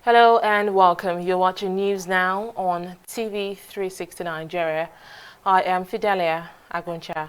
Hello and welcome. You're watching News Now on TV360 Nigeria. I am Fidelia Aguncha.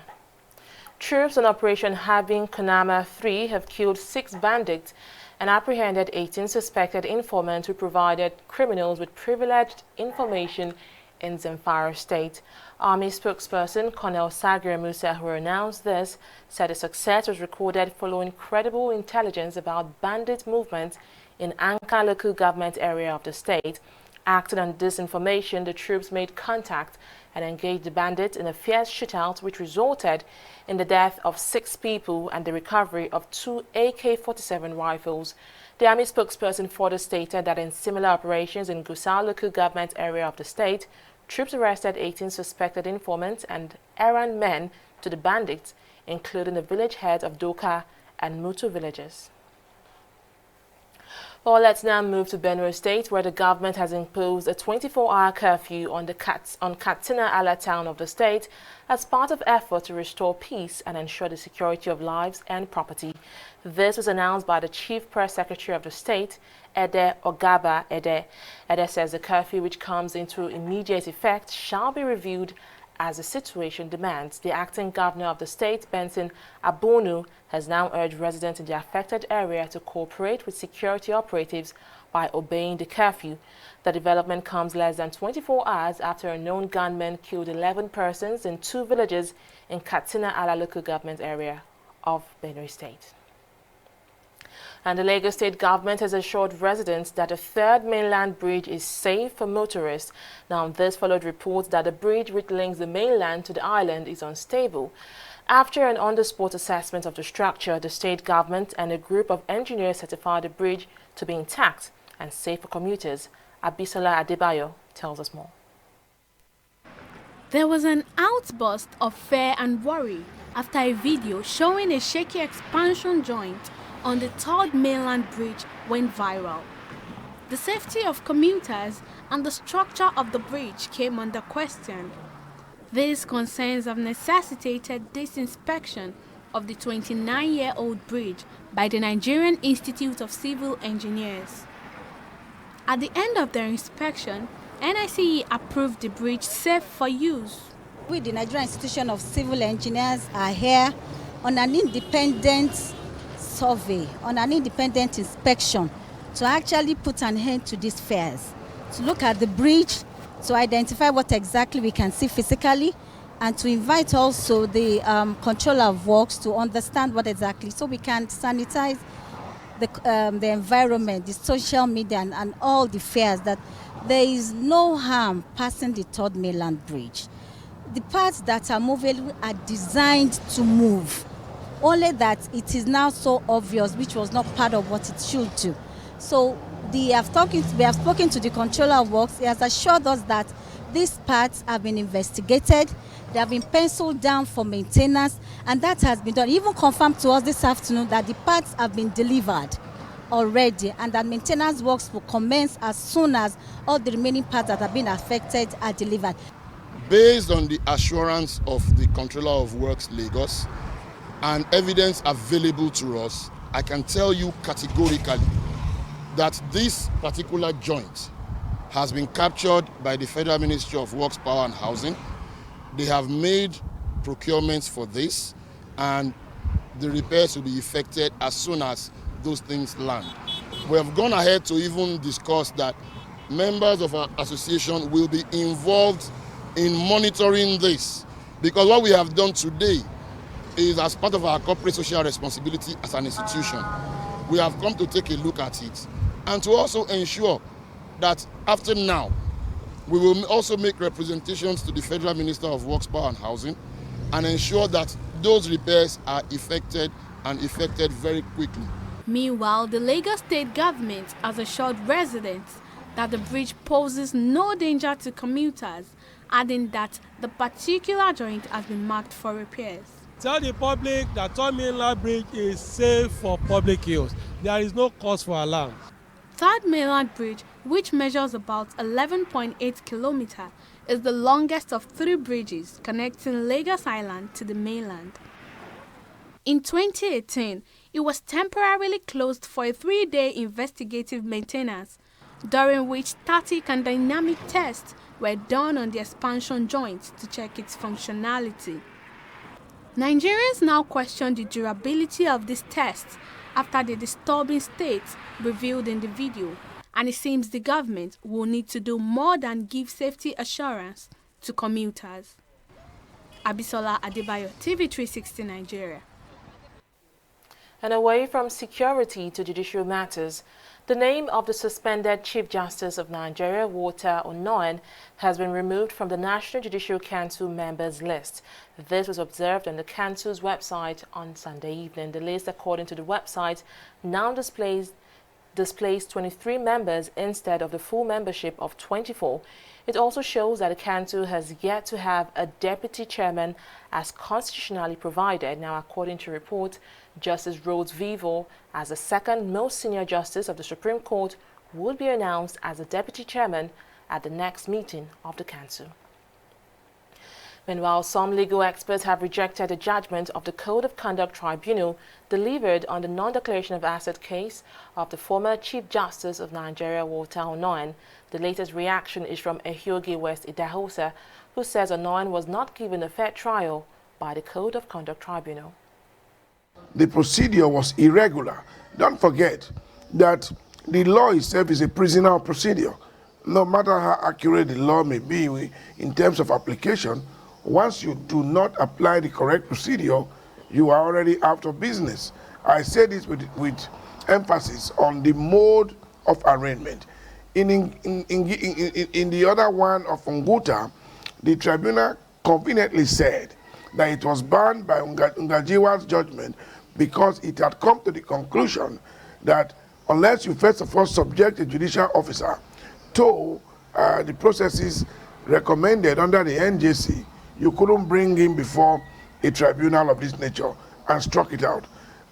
Troops on Operation Habin Kunama 3 have killed 6 bandits and apprehended 18 suspected informants who provided criminals with privileged information in Zamfara State. Army spokesperson Colonel Sagir Musa, who announced this, said the success was recorded following credible intelligence about bandit movements in Anka local government area of the state. Acting on this information, the troops made contact and engaged the bandits in a fierce shootout which resulted in the death of 6 people and the recovery of 2 AK-47 rifles. The Army spokesperson further stated that in similar operations in Gusau local government area of the state, troops arrested 18 suspected informants and errand men to the bandits, including the village heads of Doka and Mutu villages. Well, let's now move to Benue State, where the government has imposed a 24-hour curfew on Katsina Ala town of the state as part of effort to restore peace and ensure the security of lives and property. This was announced by the Chief Press Secretary of the state, Ede Ogaba Ede. Ede says the curfew, which comes into immediate effect, shall be reviewed as the situation demands. The acting governor of the state, Benson Abonu, has now urged residents in the affected area to cooperate with security operatives by obeying the curfew. The development comes less than 24 hours after a known gunman killed 11 persons in 2 villages in Katsina Ala local government area of Benue State. And the Lagos State government has assured residents that the 3rd mainland bridge is safe for motorists. Now, this followed reports that the bridge which links the mainland to the island is unstable. After an on-the-spot assessment of the structure, the state government and a group of engineers certified the bridge to be intact and safe for commuters. Abisola Adebayo tells us more. There was an outburst of fear and worry after a video showing a shaky expansion joint on the 3rd mainland bridge went viral. The safety of commuters and the structure of the bridge came under question. These concerns have necessitated this inspection of the 29-year-old bridge by the Nigerian Institute of Civil Engineers. At the end of their inspection, NICE approved the bridge safe for use. We, the Nigerian Institution of Civil Engineers, are here on an independent survey, on an independent inspection to actually put an end to these fears, to look at the bridge, to identify what exactly we can see physically, and to invite also the controller of works to understand what exactly, so we can sanitize the environment, the social media, and all the fears that there is no harm passing the 3rd mainland bridge. The parts that are movable are designed to move. Only that it is now so obvious, which was not part of what it should do. So we have spoken to the controller of works. He has assured us that these parts have been investigated, they have been penciled down for maintenance, and that has been done. He even confirmed to us this afternoon that the parts have been delivered already and that maintenance works will commence as soon as all the remaining parts that have been affected are delivered. Based on the assurance of the controller of works Lagos, and evidence available to us, I can tell you categorically that this particular joint has been captured by the Federal Ministry of Works, Power and Housing. They have made procurements for this, and the repairs will be effected as soon as those things land. We have gone ahead to even discuss that members of our association will be involved in monitoring this, because what we have done today is as part of our corporate social responsibility as an institution. We have come to take a look at it and to also ensure that after now, we will also make representations to the Federal Minister of Works, Power and Housing and ensure that those repairs are effected and effected very quickly. Meanwhile, the Lagos State government has assured residents that the bridge poses no danger to commuters, adding that the particular joint has been marked for repairs. Tell the public that 3rd mainland bridge is safe for public use. There is no cause for alarm. 3rd mainland bridge, which measures about 11.8 kilometers, is the longest of 3 bridges connecting Lagos Island to the mainland. In 2018, it was temporarily closed for a 3-day investigative maintenance. during which static and dynamic tests were done on the expansion joint to check its functionality. Nigerians now question the durability of these tests after the disturbing state revealed in the video, and it seems the government will need to do more than give safety assurance to commuters. Abisola Adebayo, TV360 Nigeria. And away from security to judicial matters, the name of the suspended Chief Justice of Nigeria, Walter Onoen, has been removed from the National Judicial Council members list. This was observed on the Council's website on Sunday evening. The list, according to the website, now displays 23 members instead of the full membership of 24. It also shows that the Council has yet to have a deputy chairman as constitutionally provided. Now, according to report, Justice Rhodes Vivo, as the second most senior justice of the Supreme Court, would be announced as the deputy chairman at the next meeting of the Council. Meanwhile, some legal experts have rejected the judgment of the Code of Conduct Tribunal delivered on the non-declaration of asset case of the former Chief Justice of Nigeria, Walter Onoen. The latest reaction is from Ehioge West Idahosa, who says Onoen was not given a fair trial by the Code of Conduct Tribunal. The procedure was irregular. Don't forget that the law itself is a prisoner procedure. No matter how accurate the law may be in terms of application, once you do not apply the correct procedure, you are already out of business. I say this with emphasis on the mode of arraignment. In the other one of Unguta, the tribunal conveniently said that it was banned by Ngajiwa's judgment because it had come to the conclusion that unless you first of all subject a judicial officer to the processes recommended under the NJC, you couldn't bring him before a tribunal of this nature, and struck it out.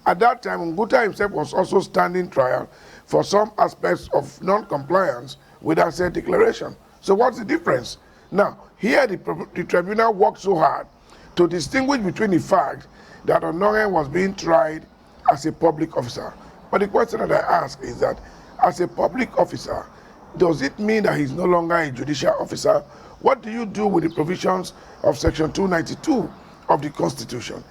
At that time, Unguta himself was also standing trial for some aspects of non-compliance with asset declaration. So what's the difference? Now, here the tribunal worked so hard to distinguish between the fact that Onoen was being tried as a public officer. But the question that I ask is that, as a public officer, does it mean that he's no longer a judicial officer? What do you do with the provisions of Section 292 of the Constitution?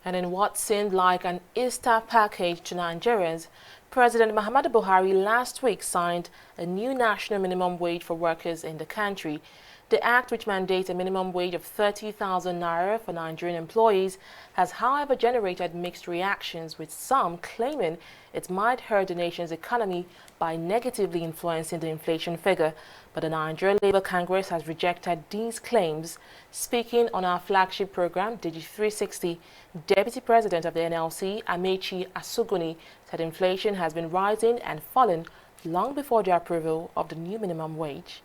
And in what seemed like an Easter package to Nigerians, President Muhammadu Buhari last week signed a new national minimum wage for workers in the country. The act, which mandates a minimum wage of 30,000 naira for Nigerian employees, has however generated mixed reactions, with some claiming it might hurt the nation's economy by negatively influencing the inflation figure. But the Nigerian Labour Congress has rejected these claims. Speaking on our flagship program, TV360, Deputy President of the NLC, Amechi Asuguni, said inflation has been rising and falling long before the approval of the new minimum wage.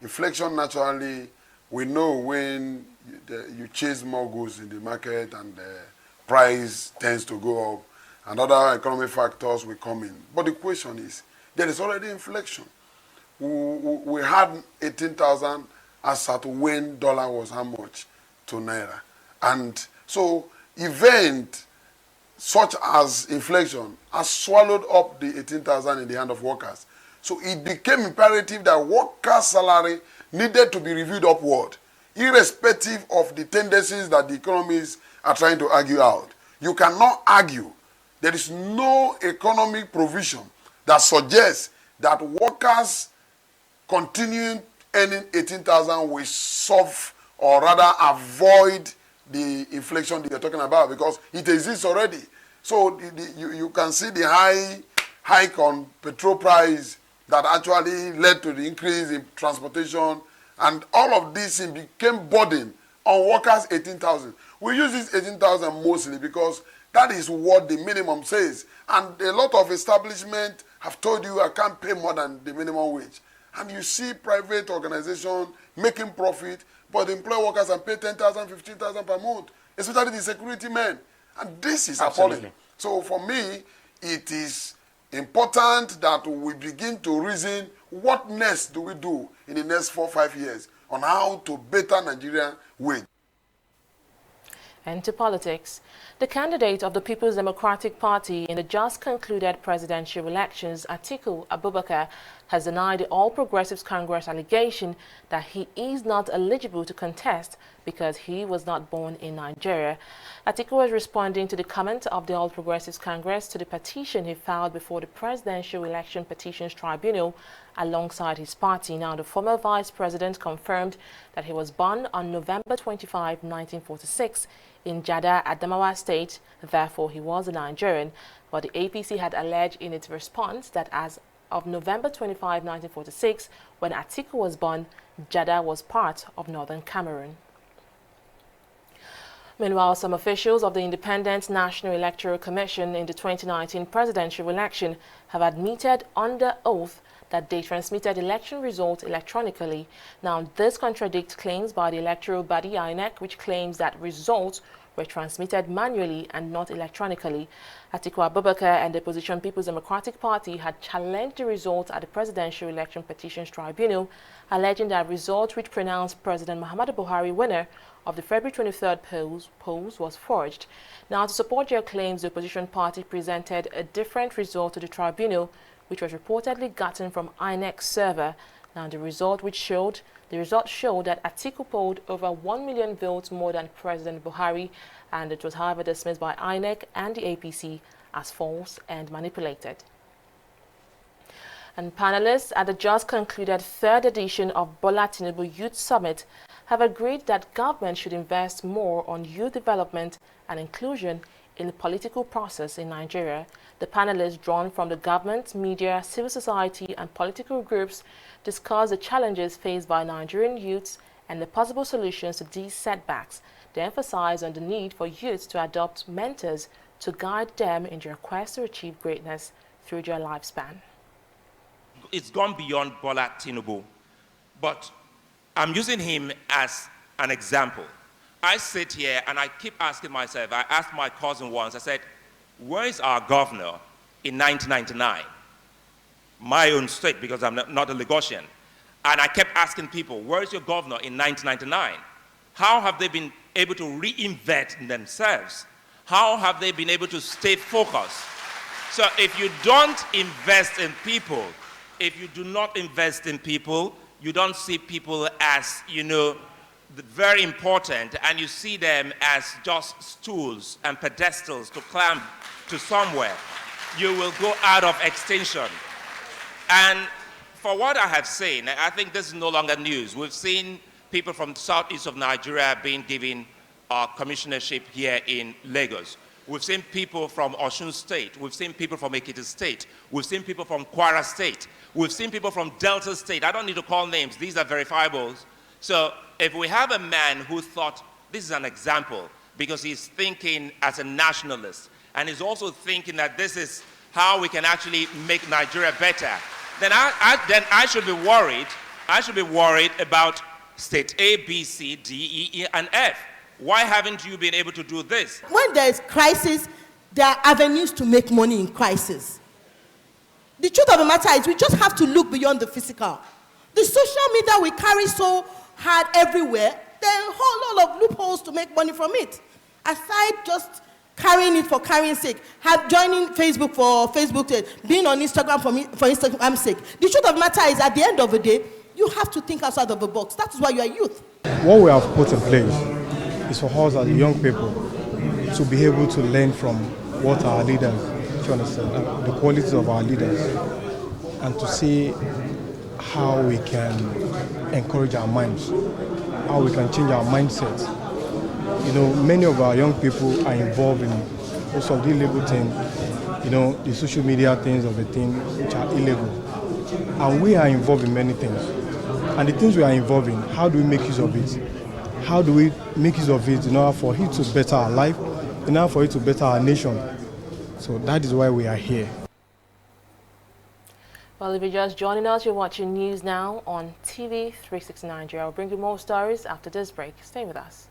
Inflation, naturally, we know when you chase more goods in the market and the price tends to go up and other economic factors will come in. But the question is, there is already inflation. We had 18,000 as at when dollar was how much to naira. And so event such as inflation has swallowed up the 18,000 in the hand of workers. So it became imperative that workers' salary needed to be reviewed upward, irrespective of the tendencies that the economists are trying to argue out. You cannot argue. There is no economic provision that suggests that workers continuing earning 18,000 will solve or rather avoid the inflation that you're talking about, because it exists already. So you can see the hike on petrol price that actually led to the increase in transportation, and all of this became burden on workers. 18,000. We use this 18,000 mostly because that is what the minimum says, and a lot of establishments have told you I can't pay more than the minimum wage. And you see private organizations making profit, but employ workers and pay 10,000, 15,000 per month, especially the security men. And this is appalling. So for me, it is important that we begin to reason what next do we do in the next 4 or 5 years on how to better Nigerian wage. And to politics, the candidate of the People's Democratic Party in the just concluded presidential elections, Atiku Abubakar, has denied the All Progressives Congress allegation that he is not eligible to contest because he was not born in Nigeria. Atiku was responding to the comment of the All Progressives Congress to the petition he filed before the Presidential Election Petitions Tribunal alongside his party. Now, the former vice president confirmed that he was born on November 25, 1946 in Jada, Adamawa State, therefore he was a Nigerian. But the APC had alleged in its response that as of November 25, 1946, when Atiku was born, Jada was part of northern Cameroon. Meanwhile, some officials of the Independent National Electoral Commission in the 2019 presidential election have admitted under oath that they transmitted election results electronically. Now, this contradicts claims by the electoral body INEC, which claims that results were transmitted manually and not electronically. Atiku Abubakar and the opposition People's Democratic Party had challenged the results at the Presidential Election Petitions Tribunal, alleging that results which pronounced President Muhammadu Buhari winner of the February 23rd polls was forged. Now, to support their claims, the opposition party presented a different result to the tribunal, which was reportedly gotten from INEC's server. Now, the result showed that Atiku polled over 1 million votes more than President Buhari, and it was however dismissed by INEC and the APC as false and manipulated. And panelists at the just concluded third edition of Bola Tinubu Youth Summit have agreed that government should invest more on youth development and inclusion in the political process in Nigeria. The panelists, drawn from the government, media, civil society and political groups, discuss the challenges faced by Nigerian youths and the possible solutions to these setbacks. They emphasize on the need for youths to adopt mentors to guide them in their quest to achieve greatness through their lifespan. It's gone beyond Bola Tinubu, but I'm using him as an example. I sit here and I keep asking myself, I asked my cousin once, I said, where is our governor in 1999? My own state, because I'm not a Lagosian. And I kept asking people, where is your governor in 1999? How have they been able to reinvent in themselves? How have they been able to stay focused? So if you don't invest in people, if you do not invest in people, you don't see people as, very important, and you see them as just stools and pedestals to climb to somewhere, you will go out of extinction. And for what I have seen, I think this is no longer news. We've seen people from the southeast of Nigeria being given commissionership here in Lagos. We've seen people from Osun State. We've seen people from Ekiti State. We've seen people from Kwara State. We've seen people from Delta State. I don't need to call names. These are verifiables. So if we have a man who thought this is an example because he's thinking as a nationalist and he's also thinking that this is how we can actually make Nigeria better, then I should be worried. I should be worried about state A, B, C, D, E, and F. Why haven't you been able to do this? When there is crisis, there are avenues to make money in crisis. The truth of the matter is we just have to look beyond the physical. The social media we carry so hard everywhere, there are a whole lot of loopholes to make money from it. Aside just carrying it for carrying sake, joining Facebook for Facebook sake, being on Instagram for Instagram's sake. The truth of the matter is at the end of the day, you have to think outside of the box. That is why you are youth. What we have put in place is for us as young people to be able to learn from what our leaders, you understand, the qualities of our leaders, and to see how we can encourage our minds, how we can change our mindset. Many of our young people are involved in most of the illegal things, the social media things of the things which are illegal. And we are involved in many things. And the things we are involved in, how do we make use of it? How do we make use of it in order for it to better our life, in order for it to better our nation? So that is why we are here. Well, if you're just joining us, you're watching News Now on TV360 Nigeria. I'll bring you more stories after this break. Stay with us.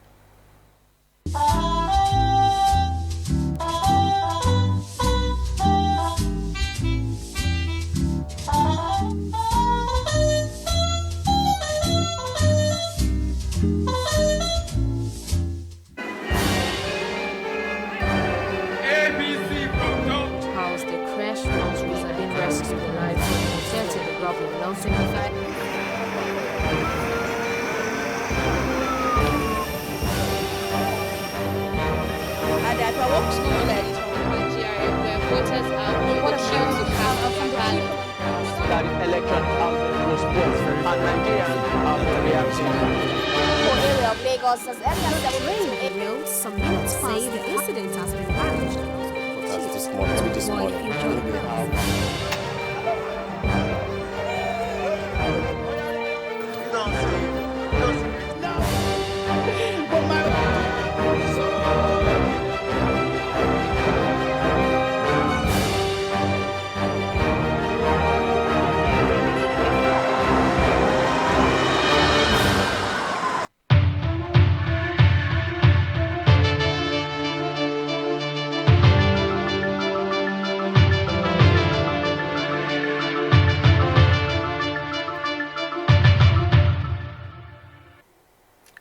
works normally like this from Nigeria, where voters are on the queue to cast their ballot. That election has been postponed, and Nigerians are reacting. Area of Lagos as early as 7 Radio, some minutes say the incident has been managed. This morning.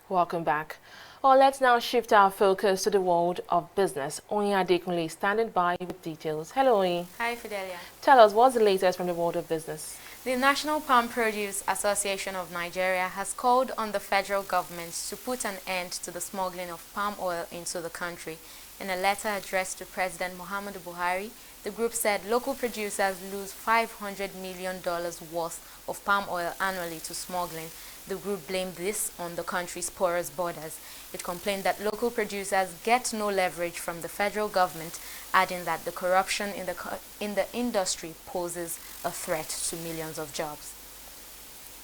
Welcome back. Well, let's now shift our focus to the world of business. Oyin Adekunle standing by with details. Hello, Oyin. Hi, Fidelia. Tell us, what's the latest from the world of business? The National Palm Produce Association of Nigeria has called on the federal government to put an end to the smuggling of palm oil into the country. In a letter addressed to President Muhammadu Buhari, the group said local producers lose $500 million worth of palm oil annually to smuggling. The group blamed this on the country's porous borders. It complained that local producers get no leverage from the federal government, adding that the corruption in the industry poses a threat to millions of jobs.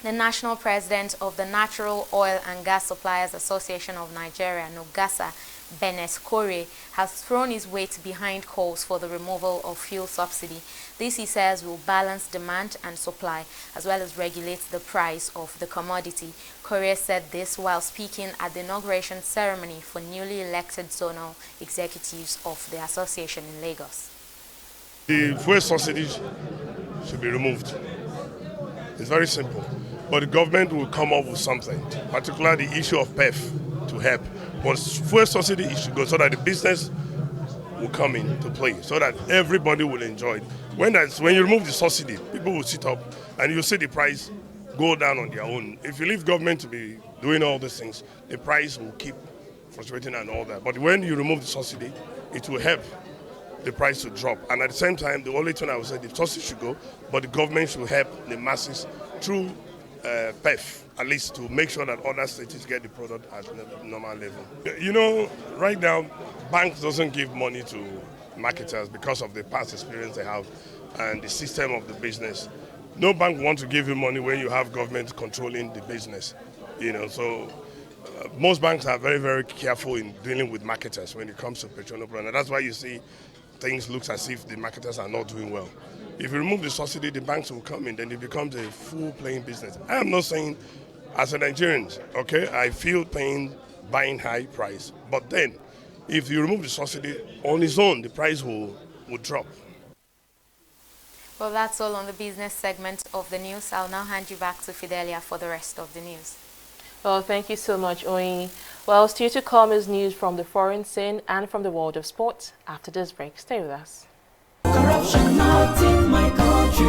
The national president of the Natural Oil and Gas Suppliers Association of Nigeria, NOGASA, Benes Kore, has thrown his weight behind calls for the removal of fuel subsidy. This, he says, will balance demand and supply, as well as regulate the price of the commodity. Kore said this while speaking at the inauguration ceremony for newly elected zonal executives of the association in Lagos. The fuel subsidies should be removed. It's very simple. But the government will come up with something, particularly the issue of PEF to help. But fuel subsidy it should go so that the business will come into play, so that everybody will enjoy it. When you remove the subsidy, people will sit up and you'll see the price go down on their own. If you leave government to be doing all these things, the price will keep fluctuating and all that. But when you remove the subsidy, it will help the price to drop. And at the same time, the only thing I would say, the subsidy should go, but the government should help the masses through PEF, at least to make sure that other states get the product at the normal level. You know, right now, banks doesn't give money to marketers because of the past experience they have and the system of the business. No bank wants to give you money when you have government controlling the business. You know, so most banks are very, very careful in dealing with marketers when it comes to petroleum products. That's why you see things look as if the marketers are not doing well. If you remove the subsidy, the banks will come in, then it becomes a full-playing business. I am not saying, as a Nigerian, okay, I feel pain buying high price. But then, if you remove the subsidy, on its own, the price will drop. Well, that's all on the business segment of the news. I'll now hand you back to Fidelia for the rest of the news. Well, thank you so much, Oyin. Well, still to come is news from the foreign scene and from the world of sports. After this break, stay with us. Corruption not in my country.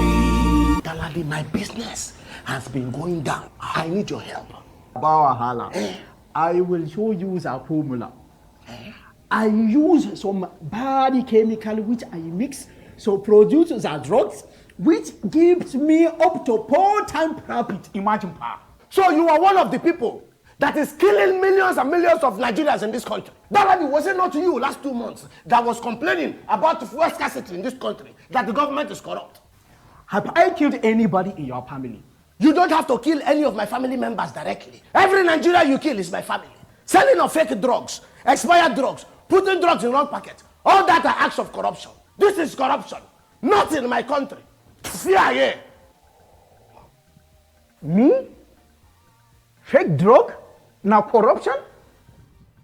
Dalali, my business has been going down. I need your help. Bawahala. I will show you a formula. I use some bad chemical which I mix, so produce the drugs which gives me up to 4 times profit. Imagine power. So you are one of the people that is killing millions and millions of Nigerians in this country. Dalali, was it not you last 2 months that was complaining about the fuel scarcity in this country, that the government is corrupt? Have I killed anybody in your family? You don't have to kill any of my family members directly. Every Nigerian you kill is my family. Selling of fake drugs, expired drugs, putting drugs in wrong packets, all that are acts of corruption. This is corruption, not in my country. CIA. Me? Fake drug? Now corruption?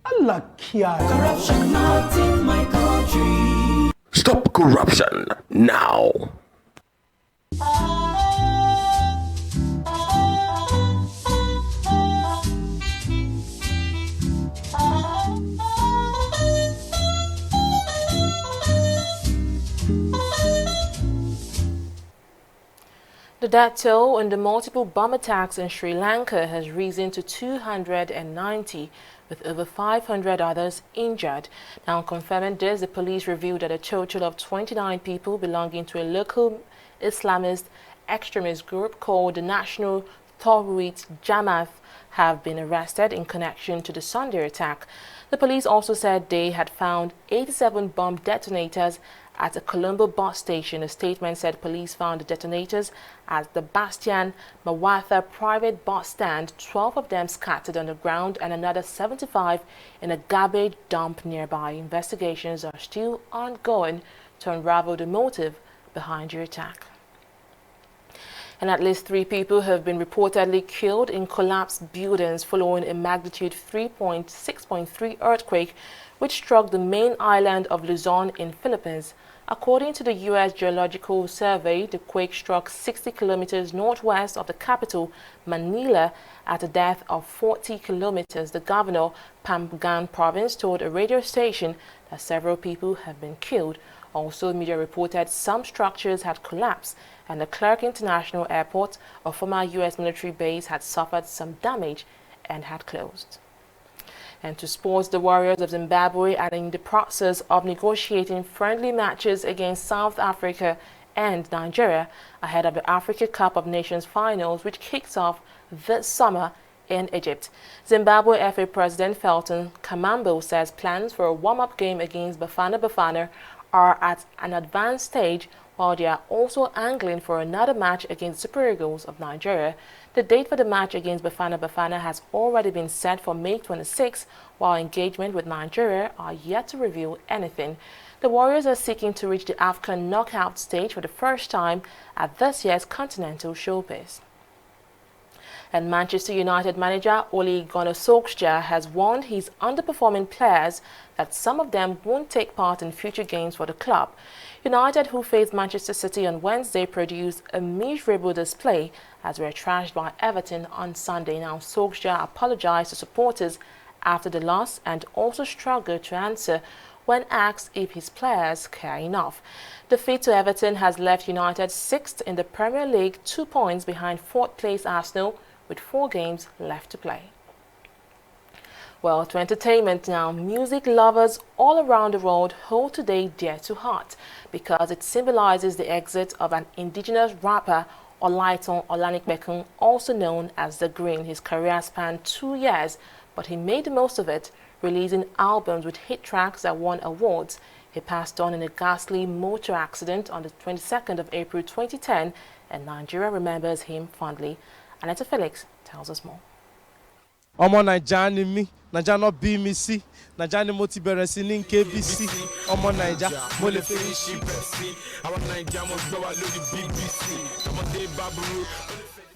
Allah kia. Corruption not in my country. Stop corruption now. The death toll in the multiple bomb attacks in Sri Lanka has risen to 290, with over 500 others injured. Now, confirming this, the police revealed that a total of 29 people belonging to a local Islamist extremist group called the National Tawhid Jamaat have been arrested in connection to the Sunday attack. The police also said they had found 87 bomb detonators at a Colombo bus station. A statement said police found the detonators at the Bastian Mawatha private bus stand, 12 of them scattered on the ground and another 75 in a garbage dump nearby. Investigations are still ongoing to unravel the motive behind the attack. And at least 3 people have been reportedly killed in collapsed buildings following a magnitude 6.3 earthquake which struck the main island of Luzon in Philippines. According to the U.S. Geological Survey, the quake struck 60 kilometers northwest of the capital, Manila, at a depth of 40 kilometers. The governor, Pampanga Province, told a radio station that several people have been killed. Also, media reported some structures had collapsed and the Clark International Airport, a former U.S. military base, had suffered some damage and had closed. And to sports, the Warriors of Zimbabwe are in the process of negotiating friendly matches against South Africa and Nigeria ahead of the Africa Cup of Nations finals, which kicks off this summer in Egypt. Zimbabwe FA President Felton Kamambo says plans for a warm-up game against Bafana Bafana are at an advanced stage, while they are also angling for another match against Super Eagles of Nigeria. The date for the match against Bafana Bafana has already been set for May 26, while engagement with Nigeria are yet to reveal anything. The Warriors are seeking to reach the AFCON knockout stage for the first time at this year's Continental Showcase. And Manchester United manager Ole Gunnar Solskjaer has warned his underperforming players that some of them won't take part in future games for the club. United, who faced Manchester City on Wednesday, produced a miserable display as were trashed by Everton on Sunday. Now, Solskjaer apologized to supporters after the loss and also struggled to answer when asked if his players care enough. Defeat to Everton has left United 6th in the Premier League, 2 points behind 4th place Arsenal, with 4 games left to play. Well, to entertainment now, music lovers all around the world hold today dear to heart because it symbolizes the exit of an indigenous rapper, Olaitan Olanikbekun, also known as The Green. His career spanned 2 years, but he made the most of it, releasing albums with hit tracks that won awards. He passed on in a ghastly motor accident on the 22nd of April 2010, and Nigeria remembers him fondly. Aneta Felix tells us more. Omo Naija ni mi, Naija no be me see, Naija ni mo ti bẹ̀rẹ̀ sí ní KBC, Omo Naija mo le fi ṣí bẹ̀sí, àwọn Naija mo gbọ́ wá lórí BBC, ọmọdé baburu.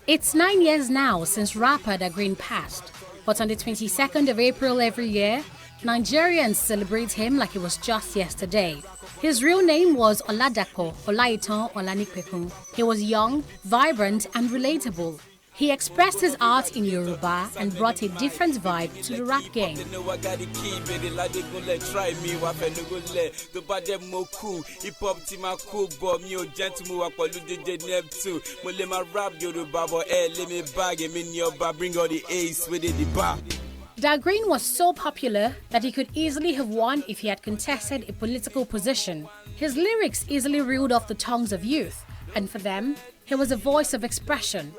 It's 9 years now since rapper The Green passed, but on the 22nd of April every year, Nigerians celebrate him like it was just yesterday. His real name was Oladapo Olaitan Olanikbekun. He was young, vibrant and relatable. He expressed his art in Yoruba and brought a different vibe to the rap game. Da Green was so popular that he could easily have won if he had contested a political position. His lyrics easily reeled off the tongues of youth, and for them, he was a voice of expression.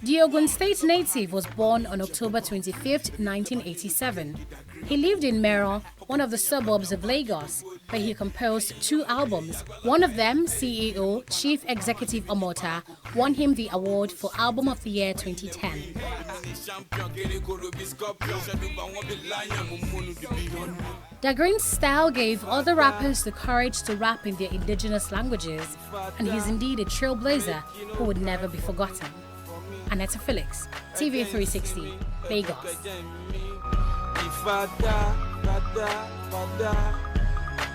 The Ogun State native was born on October 25, 1987. He lived in Mero, one of the suburbs of Lagos, where he composed 2 albums. One of them, CEO, Chief Executive Omota, won him the award for Album of the Year 2010. Da Green's style gave other rappers the courage to rap in their indigenous languages, and he's indeed a trailblazer who would never be forgotten. Aneta Felix, TV360, Lagos.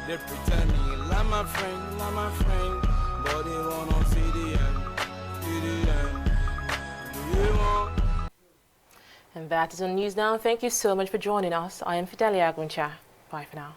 They pretend me like my friend, but they wanna see the end, And that is on News Now. Thank you so much for joining us. I am Fidelia Aguncha. Bye for now.